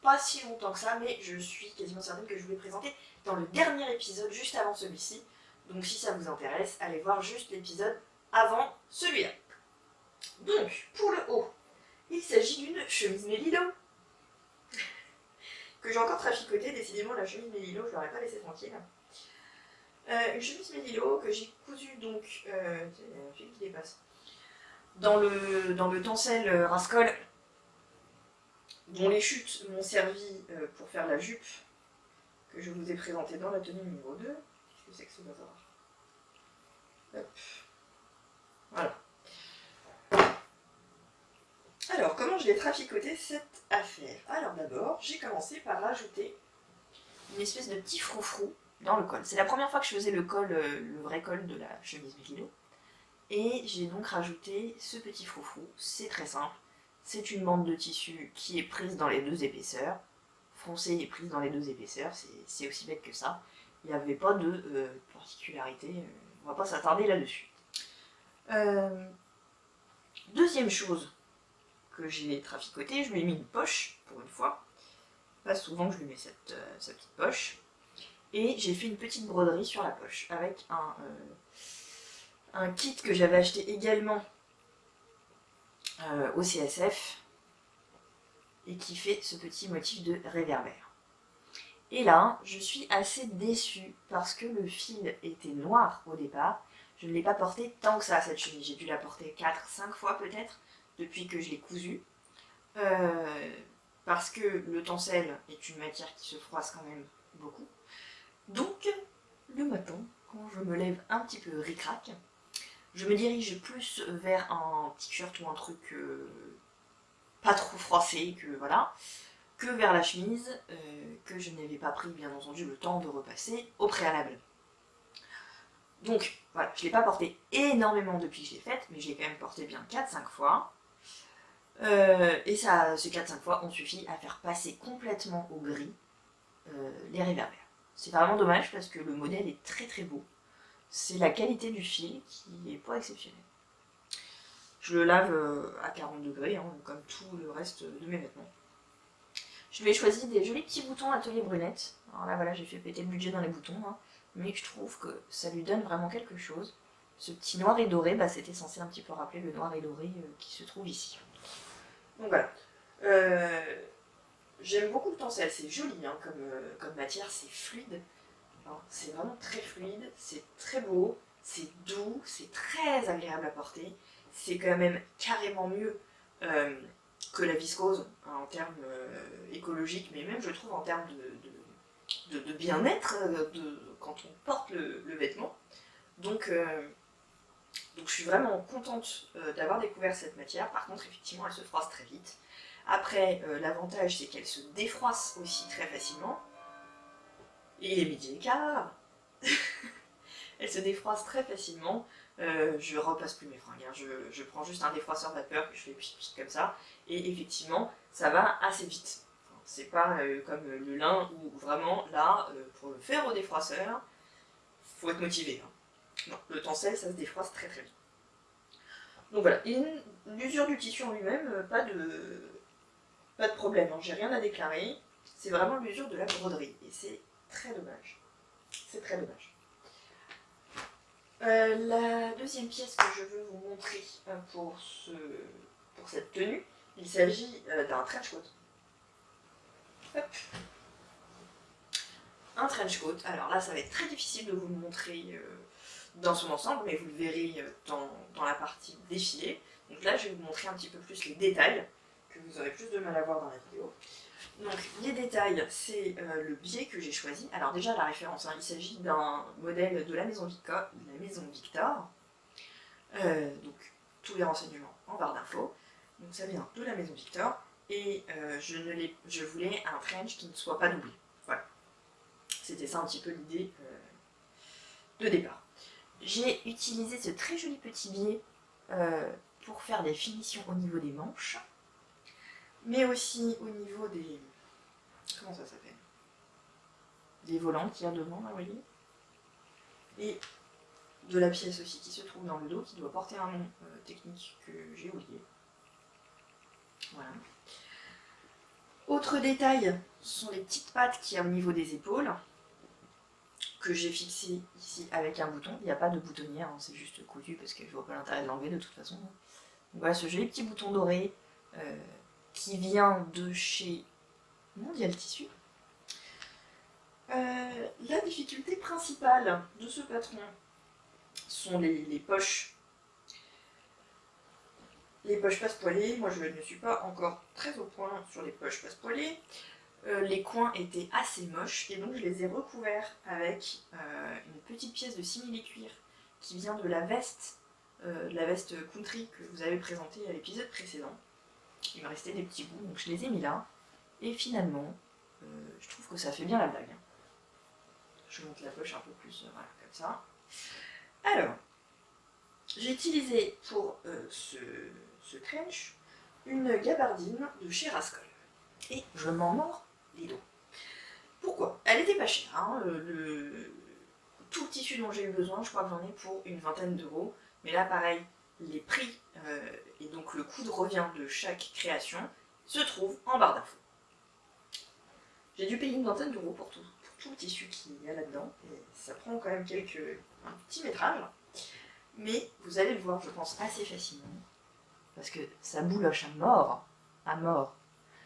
pas si longtemps que ça, mais je suis quasiment certaine que je vous l'ai présenté dans le dernier épisode, juste avant celui-ci. Donc si ça vous intéresse, allez voir juste l'épisode avant celui-là. Donc, pour le haut, il s'agit d'une chemise Mélilo, que j'ai encore traficotée. Décidément, la chemise Mélilo, je ne l'aurais pas laissée tranquille. Une chemise Mélilo que j'ai cousue donc, il y a un fil qui dépasse, dans le tencel Rascol, dont les chutes m'ont servi pour faire la jupe que je vous ai présentée dans la tenue numéro 2. Qu'est-ce que c'est que ce bazar? Hop. Voilà. Alors, comment je l'ai traficoté cette affaire? Alors d'abord, j'ai commencé par rajouter une espèce de petit froufrou dans le col. C'est la première fois que je faisais le col, le vrai col de la chemise Mélilo. Et j'ai donc rajouté ce petit froufrou, c'est très simple. C'est une bande de tissu qui est prise dans les deux épaisseurs, foncée et prise dans les deux épaisseurs, c'est aussi bête que ça. Il n'y avait pas de particularité, on va pas s'attarder là-dessus. Deuxième chose que j'ai traficoté, je lui ai mis une poche, pour une fois. Pas souvent que je lui mets cette petite poche. Et j'ai fait une petite broderie sur la poche, avec un kit que j'avais acheté également au CSF, et qui fait ce petit motif de réverbère. Et là, je suis assez déçue, parce que le fil était noir au départ. Je ne l'ai pas porté tant que ça, cette chemise. J'ai dû la porter 4-5 fois peut-être, depuis que je l'ai cousue. Parce que le tencel est une matière qui se froisse quand même beaucoup. Donc, le matin, quand je me lève un petit peu ric-rac, je me dirige plus vers un t-shirt ou un truc pas trop froissé, que vers la chemise, que je n'avais pas pris, bien entendu, le temps de repasser au préalable. Donc, voilà, je ne l'ai pas porté énormément depuis que je l'ai faite, mais je l'ai quand même porté bien 4-5 fois. Et ça, ces 4-5 fois ont suffi à faire passer complètement au gris les réverbères. C'est vraiment dommage parce que le modèle est très très beau. C'est la qualité du fil qui n'est pas exceptionnelle. Je le lave à 40 degrés, hein, comme tout le reste de mes vêtements. Je lui ai choisi des jolis petits boutons Atelier Brunette. Alors là, voilà, j'ai fait péter le budget dans les boutons, hein, mais je trouve que ça lui donne vraiment quelque chose. Ce petit noir et doré, bah, c'était censé un petit peu rappeler le noir et doré qui se trouve ici. Donc voilà. J'aime beaucoup le tencel, c'est joli hein, comme matière, c'est fluide. C'est vraiment très fluide, c'est très beau, c'est doux, c'est très agréable à porter. C'est quand même carrément mieux que la viscose hein, en termes écologiques, mais même je trouve en termes de bien-être quand on porte le vêtement. Donc je suis vraiment contente d'avoir découvert cette matière. Par contre, effectivement, elle se froisse très vite. Après, l'avantage, c'est qu'elle se défroisse aussi très facilement. Et les midi et quart, elle se défroisse très facilement. Je repasse plus mes fringues. Hein. Je prends juste un défroisseur vapeur que je fais pchit comme ça. Et effectivement, ça va assez vite. Enfin, c'est pas comme le lin où vraiment, là, pour le faire au défroisseur, faut être motivé. Hein. Non, le tencel, ça se défroisse très très vite. Donc voilà, l'usure du tissu en lui-même, pas de problème, hein. J'ai rien à déclarer. C'est vraiment l'usure de la broderie. Et c'est très dommage. C'est très dommage. La deuxième pièce que je veux vous montrer pour cette tenue, il s'agit d'un trench coat. Hop. Un trench coat. Alors là, ça va être très difficile de vous le montrer dans son ensemble, mais vous le verrez dans la partie défilé. Donc là, je vais vous montrer un petit peu plus les détails, que vous aurez plus de mal à voir dans la vidéo. Donc les détails, c'est le biais que j'ai choisi. Alors déjà la référence, hein, il s'agit d'un modèle de la maison Victor. Donc tous les renseignements en barre d'infos. Donc ça vient de la maison Victor. Et je voulais un trench qui ne soit pas doublé. Voilà. C'était ça un petit peu l'idée de départ. J'ai utilisé ce très joli petit biais pour faire des finitions au niveau des manches. Mais aussi au niveau des... Comment ça s'appelle? Des volants qu'il y a devant, là, vous voyez. Et de la pièce aussi qui se trouve dans le dos, qui doit porter un nom technique que j'ai oublié. Voilà. Autre détail, sont les petites pattes qu'il y a au niveau des épaules, que j'ai fixées ici avec un bouton. Il n'y a pas de boutonnière, hein, c'est juste cousu parce que je vois pas l'intérêt de l'enlever de toute façon. Donc voilà, ce joli petit bouton doré qui vient de chez Mondial Tissu. La difficulté principale de ce patron sont les poches. Les poches passe-poilées, moi je ne suis pas encore très au point sur les poches passe-poilées. Les coins étaient assez moches et donc je les ai recouverts avec une petite pièce de simili-cuir qui vient de la veste country que je vous avais présentée à l'épisode précédent. Il me restait des petits bouts, donc je les ai mis là. Et finalement, je trouve que ça fait bien la blague. Je monte la poche un peu plus, voilà, comme ça. Alors, J'ai utilisé pour ce trench une gabardine de chez Rascol. Et je m'en mords les dos. Pourquoi? Elle était pas chère. Hein, tout le tissu dont j'ai eu besoin, je crois que j'en ai pour une vingtaine d'euros. Mais là, pareil, les prix et donc le coût de revient de chaque création se trouve en barre d'infos. J'ai dû payer une vingtaine d'euros pour tout le tissu qu'il y a là-dedans. Et ça prend quand même un petit métrage. Mais vous allez le voir, je pense, assez facilement. Parce que ça bouloche à mort. À mort.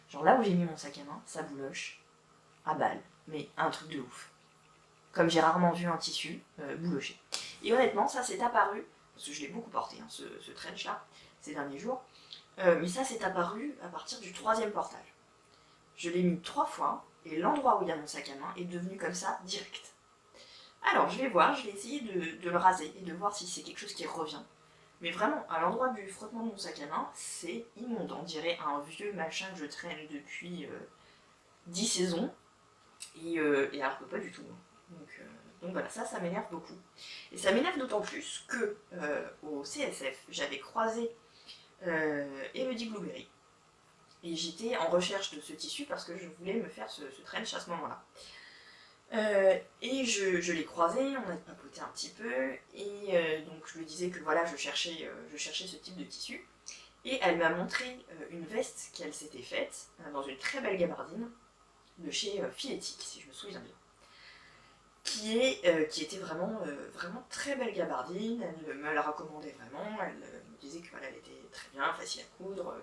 Genre là où j'ai mis mon sac à main, ça bouloche à balle. Mais un truc de ouf. Comme j'ai rarement vu un tissu boulocher. Et honnêtement, ça s'est apparu, parce que je l'ai beaucoup porté, hein, ce trench là, ces derniers jours, mais ça s'est apparu à partir du 3e portage. Je l'ai mis 3 fois, et l'endroit où il y a mon sac à main est devenu comme ça, direct. Alors, je vais voir, je vais essayer de le raser et de voir si c'est quelque chose qui revient. Mais vraiment, à l'endroit du frottement de mon sac à main, c'est immonde. On dirait un vieux machin que je traîne depuis 10 saisons, et alors que pas du tout. Donc voilà, ça m'énerve beaucoup. Et ça m'énerve d'autant plus que au CSF, j'avais croisé Elodie Blueberry. Et j'étais en recherche de ce tissu parce que je voulais me faire ce trench à ce moment-là. Et je l'ai croisé, on a papoté un petit peu, et donc je lui disais que voilà, je cherchais ce type de tissu. Et elle m'a montré une veste qu'elle s'était faite dans une très belle gabardine de chez Filetic, si je me souviens bien. Qui était vraiment très belle gabardine, elle me la recommandait vraiment, elle me disait que voilà, elle était très bien, facile à coudre,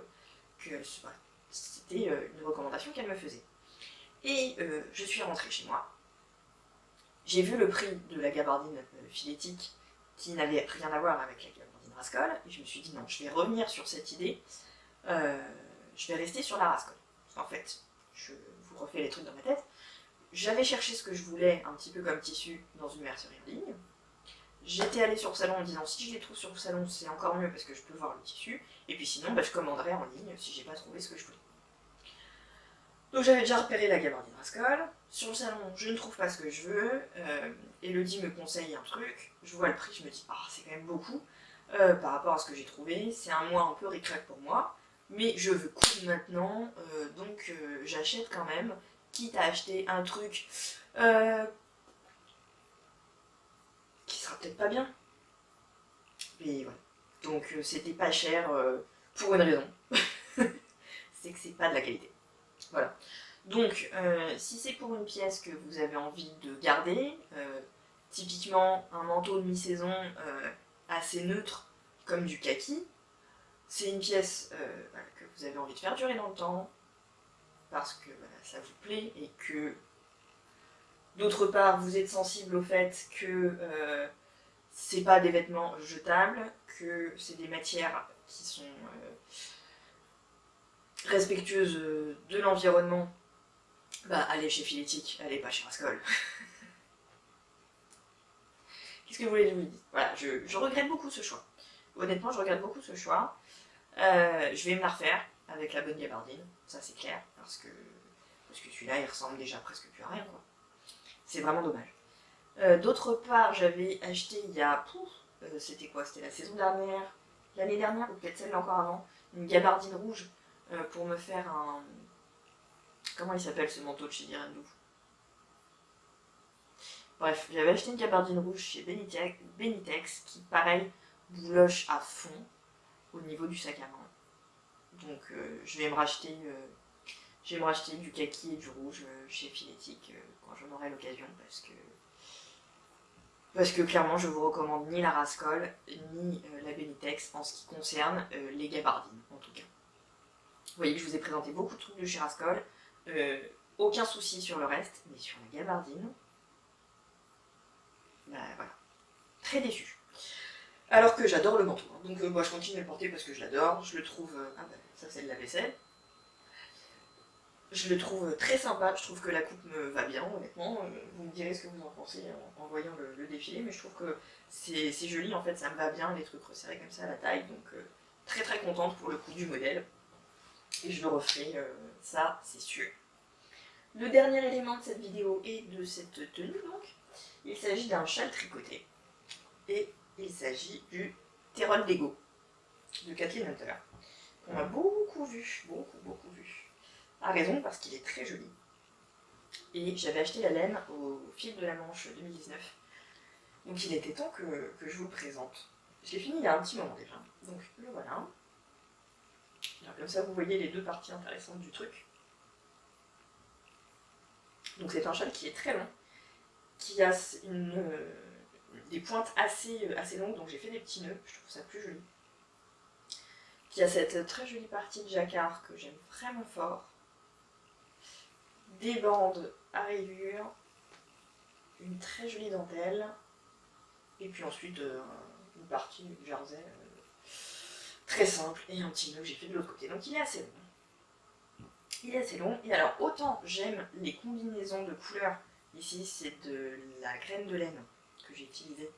que voilà, c'était une recommandation qu'elle me faisait. Et je suis rentrée chez moi, j'ai vu le prix de la gabardine Filetic qui n'avait rien à voir avec la gabardine Rascol, et je me suis dit non, je vais revenir sur cette idée, je vais rester sur la Rascol. Parce qu'en fait, je vous refais les trucs dans ma tête, j'avais cherché ce que je voulais, un petit peu comme tissu, dans une mercerie en ligne. J'étais allée sur le salon en me disant si je les trouve sur le salon, c'est encore mieux parce que je peux voir le tissu. Et puis sinon, je commanderai en ligne si j'ai pas trouvé ce que je voulais. Donc j'avais déjà repéré la gabardine Rascol. Sur le salon, je ne trouve pas ce que je veux. Elodie me conseille un truc. Je vois le prix, je me dis c'est quand même beaucoup par rapport à ce que j'ai trouvé. C'est un mois un peu ric-rac pour moi. Mais je veux coudre maintenant, donc j'achète quand même, quitte à acheter un truc qui sera peut-être pas bien. Mais voilà. Donc c'était pas cher pour une raison. C'est que c'est pas de la qualité. Voilà. Donc si c'est pour une pièce que vous avez envie de garder, typiquement un manteau de mi-saison assez neutre comme du kaki, c'est une pièce que vous avez envie de faire durer dans le temps, parce que ça vous plaît et que d'autre part vous êtes sensible au fait que c'est pas des vêtements jetables, que c'est des matières qui sont respectueuses de l'environnement, allez chez Filetic, allez pas chez Rascol. Qu'est-ce que vous voulez que je vous dise? Voilà, je regrette beaucoup ce choix. Honnêtement, je regrette beaucoup ce choix. Je vais me la refaire avec la bonne gabardine, ça c'est clair, parce que celui-là il ressemble déjà presque plus à rien, quoi. C'est vraiment dommage. D'autre part, j'avais acheté il y a... c'était quoi? C'était la saison dernière, l'année dernière, ou peut-être celle encore avant, une gabardine rouge pour me faire un... Comment il s'appelle ce manteau de chez Direndou? Bref, j'avais acheté une gabardine rouge chez Benitex qui, pareil, bouloche à fond au niveau du sac à main. Donc je vais me racheter du kaki et du rouge chez Filetic quand j'en aurai l'occasion, parce que clairement je vous recommande ni la Rascol ni la Benitex en ce qui concerne les gabardines en tout cas. Vous voyez que je vous ai présenté beaucoup de trucs de chez Rascol, aucun souci sur le reste, mais sur la gabardine, voilà, très déçu. Alors que j'adore le manteau, hein. Donc moi je continue à le porter parce que je l'adore, je le trouve... ça c'est de la vaisselle. Je le trouve très sympa, je trouve que la coupe me va bien, honnêtement. Vous me direz ce que vous en pensez en voyant le défilé, mais je trouve que c'est joli, en fait, ça me va bien, les trucs resserrés comme ça à la taille, donc très très contente pour le coup du modèle. Et je le referai, ça c'est sûr. Le dernier élément de cette vidéo et de cette tenue, donc, il s'agit d'un châle tricoté. Et il s'agit du Terror Lego de Kathleen Hunter, qu'on a beaucoup vu, beaucoup vu. A raison, parce qu'il est très joli. Et j'avais acheté la laine au fil de la Manche 2019. Donc il était temps que je vous le présente. Je l'ai fini il y a un petit moment déjà. Donc le voilà. Alors, comme ça vous voyez les deux parties intéressantes du truc. Donc c'est un châle qui est très long, qui a des pointes assez longues, donc j'ai fait des petits nœuds, je trouve ça plus joli. Qui a cette très jolie partie de jacquard que j'aime vraiment fort. Des bandes à rayures, une très jolie dentelle, et puis ensuite une partie du jersey très simple et un petit nœud que j'ai fait de l'autre côté. Donc il est assez long. Il est assez long, et alors autant j'aime les combinaisons de couleurs, ici c'est de la graine de laine que j'ai utilisée.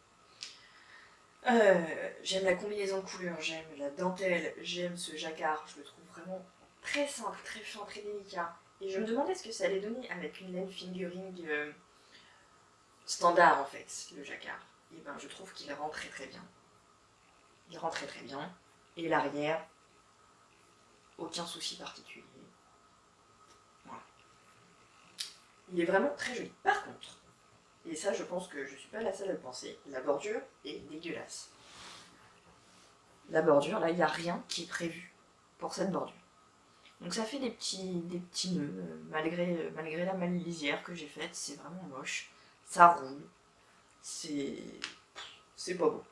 J'aime la combinaison de couleurs, j'aime la dentelle, j'aime ce jacquard, je le trouve vraiment très simple, très fin, très délicat. Et je me demandais ce que ça allait donner avec une laine fingering standard en fait, le jacquard. Et ben je trouve qu'il rend très très bien. Il rend très très bien. Et l'arrière, aucun souci particulier. Voilà. Il est vraiment très joli. Par contre, et ça je pense que je suis pas la seule à le penser, la bordure est dégueulasse. La bordure, là il n'y a rien qui est prévu pour cette bordure. Donc ça fait des petits nœuds, malgré la lisière que j'ai faite, c'est vraiment moche. Ça roule, c'est pas beau.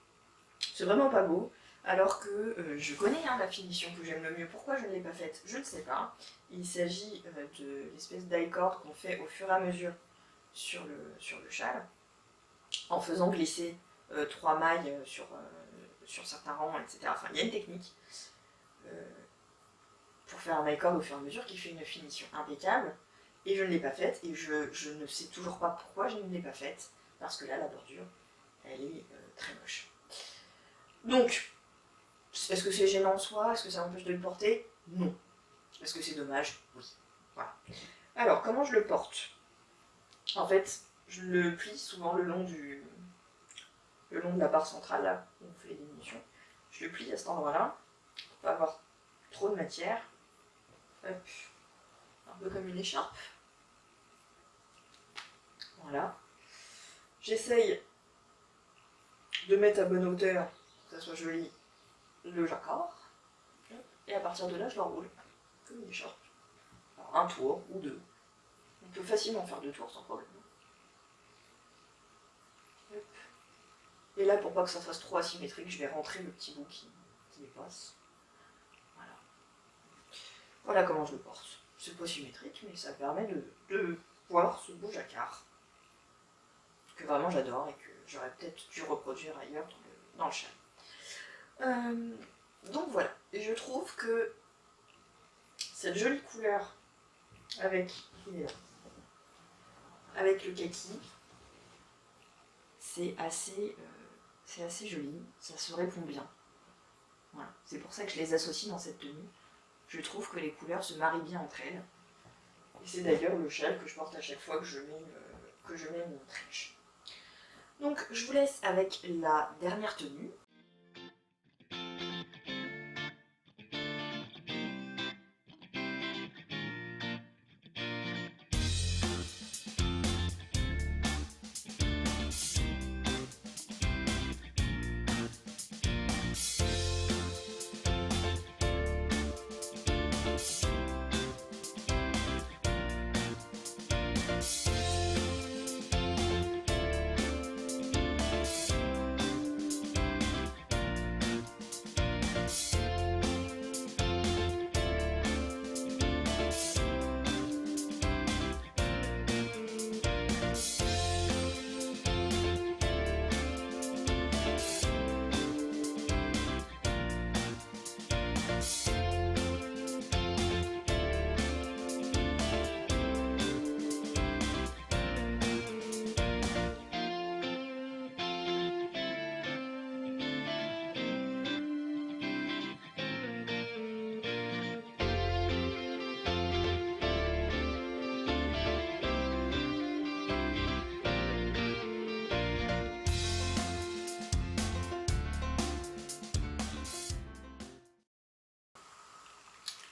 C'est vraiment pas beau, alors que je connais la finition que j'aime le mieux. Pourquoi je ne l'ai pas faite? Je ne sais pas. Il s'agit de l'espèce die-cord qu'on fait au fur et à mesure sur le châle, en faisant glisser 3 mailles sur certains rangs, etc. Enfin, il y a une technique pour faire un die-cord au fur et à mesure qui fait une finition impeccable, et je ne l'ai pas faite, et je ne sais toujours pas pourquoi je ne l'ai pas faite, parce que là, la bordure, elle est très moche. Donc, est-ce que c'est gênant en soi? Est-ce que ça m'empêche de le porter? Non. Est-ce que c'est dommage? Oui. Voilà. Alors, comment je le porte? En fait, je le plie souvent le long de la barre centrale, là, où on fait les diminutions. Je le plie à cet endroit-là, pour pas avoir trop de matière. Hop. Un peu comme une écharpe. Voilà. J'essaye de mettre à bonne hauteur, pour que ça soit joli, le jacquard. Et à partir de là, je l'enroule, comme une écharpe. Alors, un tour ou deux. On peut facilement faire 2 tours sans problème. Hop. Et là, pour pas que ça fasse trop asymétrique, je vais rentrer le petit bout qui dépasse. Voilà. Voilà comment je le porte. C'est pas symétrique, mais ça permet de voir ce beau jacquard que vraiment j'adore et que j'aurais peut-être dû reproduire ailleurs dans le châle. Donc voilà, et je trouve que cette jolie couleur avec le kaki, c'est assez joli, ça se répond bien. Voilà. C'est pour ça que je les associe dans cette tenue. Je trouve que les couleurs se marient bien entre elles. Et c'est d'ailleurs le châle que je porte à chaque fois que je mets mon trench. Donc je vous laisse avec la dernière tenue.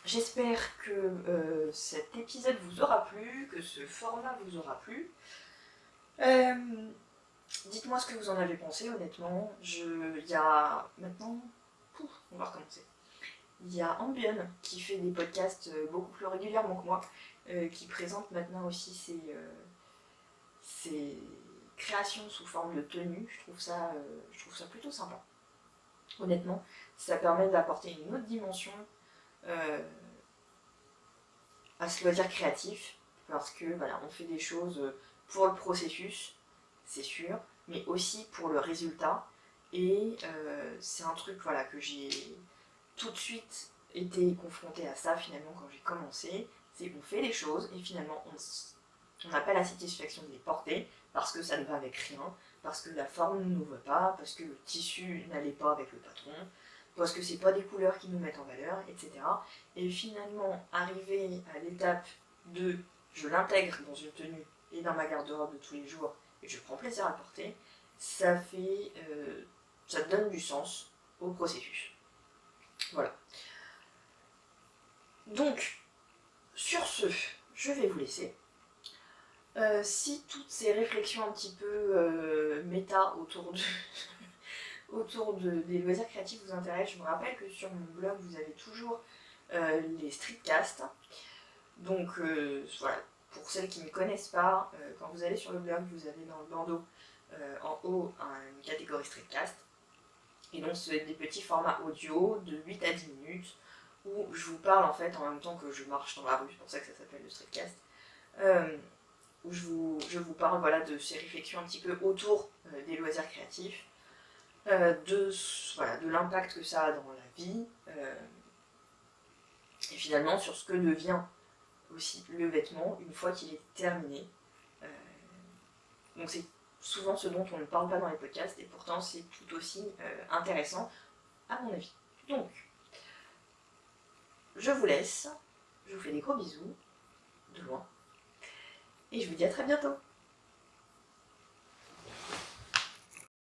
J'espère que cet épisode vous aura plu, que ce format vous aura plu. Dites-moi ce que vous en avez pensé, honnêtement. Il y a maintenant... on va recommencer. Il y a Ambion qui fait des podcasts beaucoup plus régulièrement que moi, qui présente maintenant aussi ses créations sous forme de tenue. Je trouve ça plutôt sympa. Honnêtement, ça permet d'apporter une autre dimension à ce loisir créatif, parce que voilà, on fait des choses pour le processus, c'est sûr, mais aussi pour le résultat. Et c'est un truc voilà, que j'ai tout de suite été confrontée à ça finalement quand j'ai commencé. C'est qu'on fait les choses et finalement on n'a pas la satisfaction de les porter parce que ça ne va avec rien, parce que la forme ne nous va pas, parce que le tissu n'allait pas avec le patron, parce que c'est pas des couleurs qui nous mettent en valeur, etc. Et finalement, arriver à l'étape de je l'intègre dans une tenue et dans ma garde-robe de tous les jours et je prends plaisir à le porter, ça donne du sens au processus. Voilà. Donc, sur ce, je vais vous laisser. Si toutes ces réflexions un petit peu méta autour des loisirs créatifs vous intéressent, je vous rappelle que sur mon blog, vous avez toujours les streetcasts. Donc voilà, pour celles qui ne connaissent pas, quand vous allez sur le blog, vous avez dans le bandeau en haut une catégorie streetcast. Et donc c'est des petits formats audio de 8 à 10 minutes où je vous parle en fait en même temps que je marche dans la rue, c'est pour ça que ça s'appelle le streetcast. Où je vous parle voilà, de ces réflexions un petit peu autour des loisirs créatifs, de l'impact que ça a dans la vie, et finalement sur ce que devient aussi le vêtement une fois qu'il est terminé. Donc c'est souvent ce dont on ne parle pas dans les podcasts, et pourtant c'est tout aussi intéressant à mon avis. Donc, je vous laisse, je vous fais des gros bisous, de loin, et je vous dis à très bientôt.